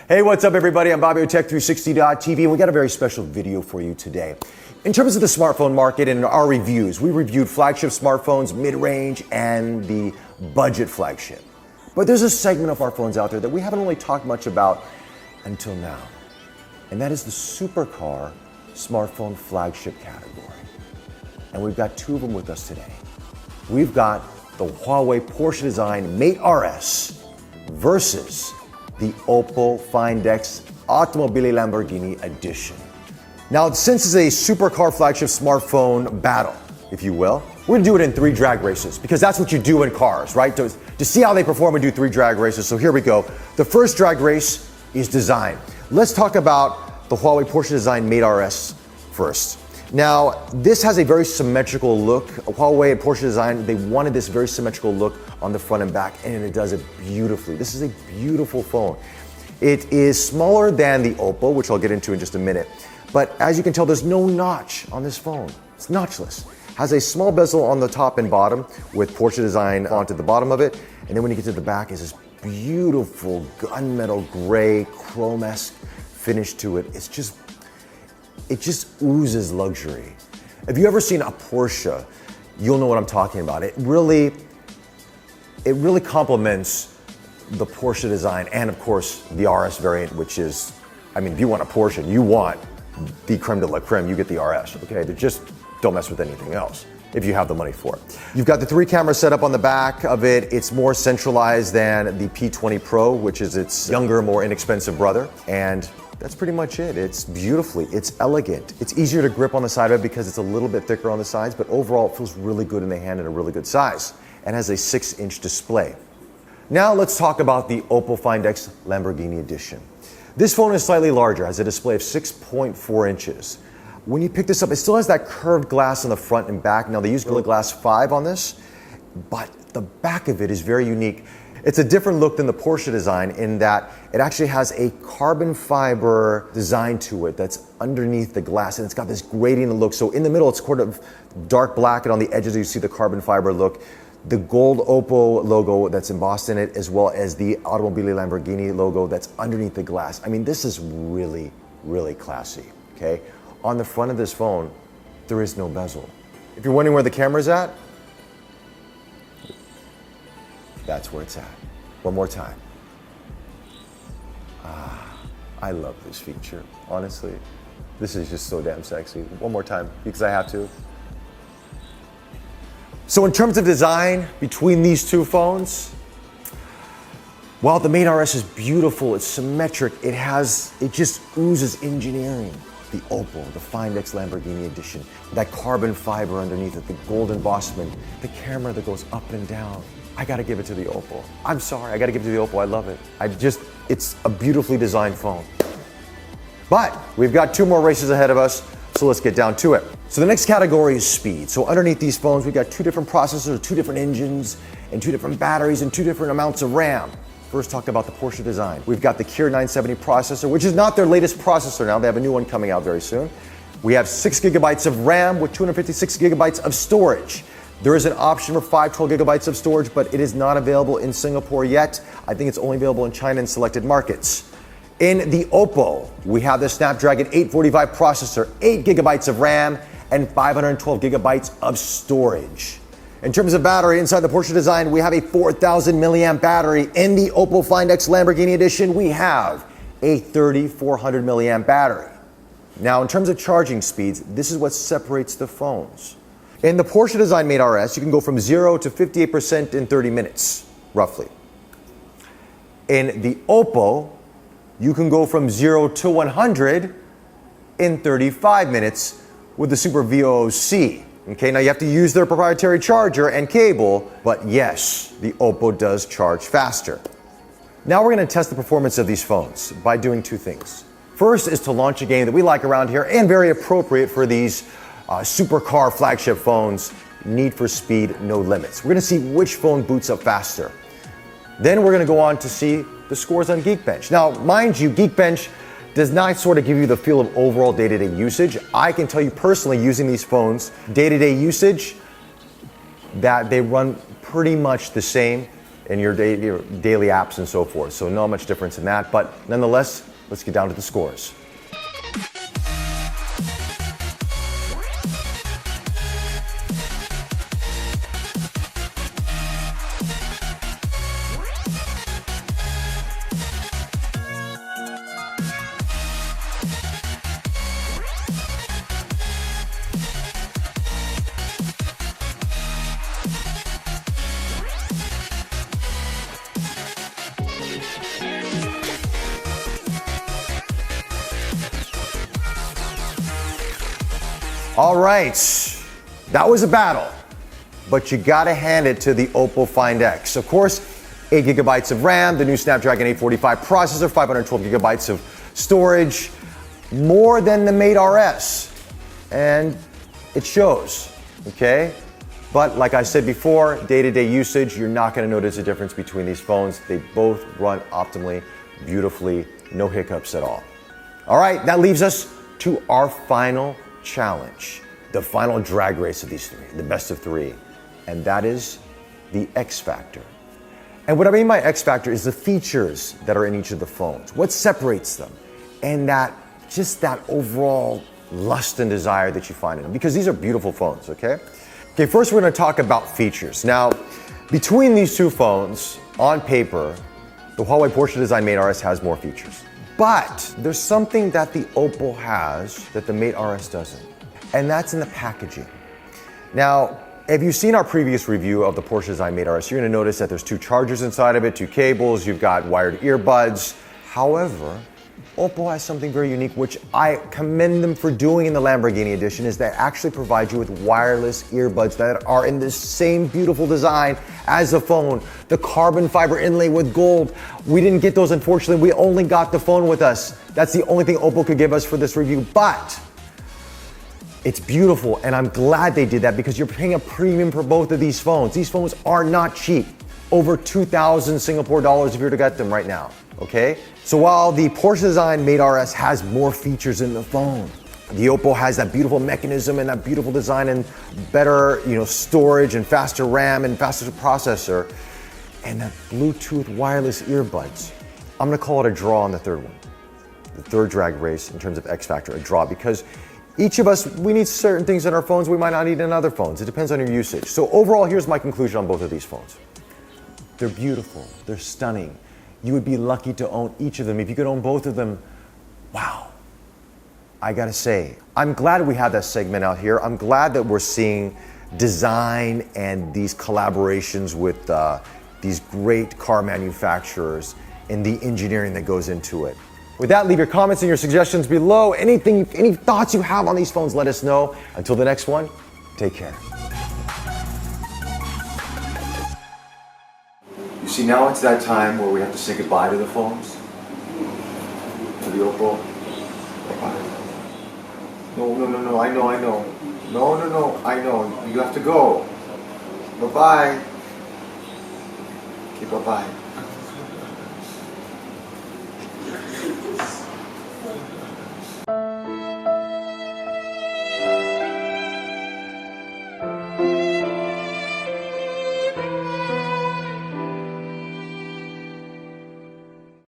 Hey, what's up everybody? I'm Bobby with Tech360.tv and we got a very special video for you today. In terms of the smartphone market and our reviews, we reviewed flagship smartphones, mid-range, and the budget flagship. But there's a segment of our phones out there that we haven't really talked much about until now. And that is the supercar smartphone flagship category. And we've got two of them with us today. We've got the Huawei Porsche Design Mate RS versus the Oppo Find X Lamborghini Edition. Now, since it's a supercar flagship smartphone battle, if you will, we're gonna do it in 3 drag races because that's what you do in cars, right? To see how they perform, we do 3 drag races. So here we go. The first drag race is design. Let's talk about the Huawei Porsche Design Mate RS first. Now, this has a very symmetrical look. Huawei and Porsche Design, they wanted this very symmetrical look on the front and back, and it does it beautifully. This is a beautiful phone. It is smaller than the Oppo, which I'll get into in just a minute. But as you can tell, there's no notch on this phone. It's notchless. Has a small bezel on the top and bottom with Porsche Design font at the bottom of it. And then when you get to the back, is this beautiful gunmetal gray chrome-esque finish to it. It just oozes luxury. If you've ever seen a Porsche, you'll know what I'm talking about. It really complements the Porsche design and of course the RS variant, which is, I mean, if you want a Porsche, you want the creme de la creme, you get the RS, okay? Just don't mess with anything else if you have the money for it. You've got the 3 camera setup on the back of it. It's more centralized than the P20 Pro, which is its younger, more inexpensive brother. And that's pretty much it. It's beautifully, it's elegant. It's easier to grip on the side of it because it's a little bit thicker on the sides, but overall it feels really good in the hand and a really good size, and has a 6-inch display. Now let's talk about the Oppo Find X Lamborghini Edition. This phone is slightly larger, has a display of 6.4 inches. When you pick this up, it still has that curved glass on the front and back. Now they use Gorilla Glass 5 on this, but the back of it is very unique. It's a different look than the Porsche design in that it actually has a carbon fiber design to it that's underneath the glass, and it's got this gradient look. So in the middle, it's sort of dark black, and on the edges, you see the carbon fiber look. The gold Oppo logo that's embossed in it, as well as the Automobile Lamborghini logo that's underneath the glass. I mean, this is really, really classy, okay? On the front of this phone, there is no bezel. If you're wondering where the camera's at, that's where it's at. One more time. I love this feature, honestly. This is just so damn sexy. One more time, because I have to. So in terms of design, between these two phones, while the Mate RS is beautiful, it's symmetric, it just oozes engineering. The Oppo, the Find X Lamborghini Edition, that carbon fiber underneath it, the gold embossment, the camera that goes up and down. I gotta give it to the Oppo. I'm sorry, I gotta give it to the Oppo, I love it. It's a beautifully designed phone. But we've got 2 more races ahead of us, so let's get down to it. So the next category is speed. So underneath these phones, we've got 2 different processors, 2 different engines, and 2 different batteries, and 2 different amounts of RAM. First, talk about the Porsche design. We've got the Kirin 970 processor, which is not their latest processor now. They have a new one coming out very soon. We have 6 gigabytes of RAM with 256 gigabytes of storage. There is an option for 512 gigabytes of storage, but it is not available in Singapore yet. I think it's only available in China and selected markets. In the Oppo, we have the Snapdragon 845 processor, 8 gigabytes of RAM, and 512 gigabytes of storage. In terms of battery, inside the Porsche design, we have a 4,000 milliamp battery. In the Oppo Find X Lamborghini Edition, we have a 3,400 milliamp battery. Now, in terms of charging speeds, this is what separates the phones. In the Porsche Design Mate RS, you can go from 0 to 58% in 30 minutes, roughly. In the Oppo, you can go from 0 to 100 in 35 minutes with the Super VOC. Okay, now you have to use their proprietary charger and cable, but yes, the Oppo does charge faster. Now we're gonna test the performance of these phones by doing 2 things. First is to launch a game that we like around here and very appropriate for these supercar flagship phones, Need for Speed No Limits. We're gonna see which phone boots up faster. Then we're gonna go on to see the scores on Geekbench. Now, mind you, Geekbench does not sort of give you the feel of overall day-to-day usage. I can tell you personally, using these phones, day-to-day usage, that they run pretty much the same. in your daily apps and so forth. So not much difference in that, but nonetheless, let's get down to the scores. All right, that was a battle, but you gotta hand it to the Oppo Find X. Of course, 8 gigabytes of RAM, the new Snapdragon 845 processor, 512 gigabytes of storage, more than the Mate RS, and it shows, okay? But like I said before, day-to-day usage, you're not gonna notice a difference between these phones. They both run optimally, beautifully, no hiccups at all. All right, that leaves us to our final challenge, the final drag race of these three, the best of three, and that is the X Factor. And what I mean by X Factor is the features that are in each of the phones, what separates them, and that overall lust and desire that you find in them, because these are beautiful phones, okay? Okay, first we're gonna talk about features. Now, between these two phones, on paper, the Huawei Porsche Design Mate RS has more features. But there's something that the Oppo has that the Mate RS doesn't, and that's in the packaging. Now, if you've seen our previous review of the Porsche Design Mate RS, you're gonna notice that there's 2 chargers inside of it, 2 cables, you've got wired earbuds. However, Oppo has something very unique, which I commend them for doing in the Lamborghini edition, is they actually provide you with wireless earbuds that are in the same beautiful design as the phone. The carbon fiber inlay with gold. We didn't get those, unfortunately. We only got the phone with us. That's the only thing Oppo could give us for this review, but it's beautiful, and I'm glad they did that because you're paying a premium for both of these phones. These phones are not cheap. Over 2,000 Singapore dollars if you were to get them right now, okay? So while the Porsche Design Mate RS has more features in the phone, the Oppo has that beautiful mechanism and that beautiful design and better, storage and faster RAM and faster processor and that Bluetooth wireless earbuds. I'm gonna call it a draw on the third one. The third drag race in terms of X Factor, a draw, because each of us, we need certain things in our phones we might not need in other phones. It depends on your usage. So overall, here's my conclusion on both of these phones. They're beautiful, they're stunning. You would be lucky to own each of them. If you could own both of them, wow. I gotta say, I'm glad we have that segment out here. I'm glad that we're seeing design and these collaborations with these great car manufacturers and the engineering that goes into it. With that, leave your comments and your suggestions below. Any thoughts you have on these phones, let us know. Until the next one, take care. You see, now it's that time where we have to say goodbye to the phones. To the Oppo. Bye-bye. No, I know. No, I know. You have to go. Bye-bye. Okay, bye-bye.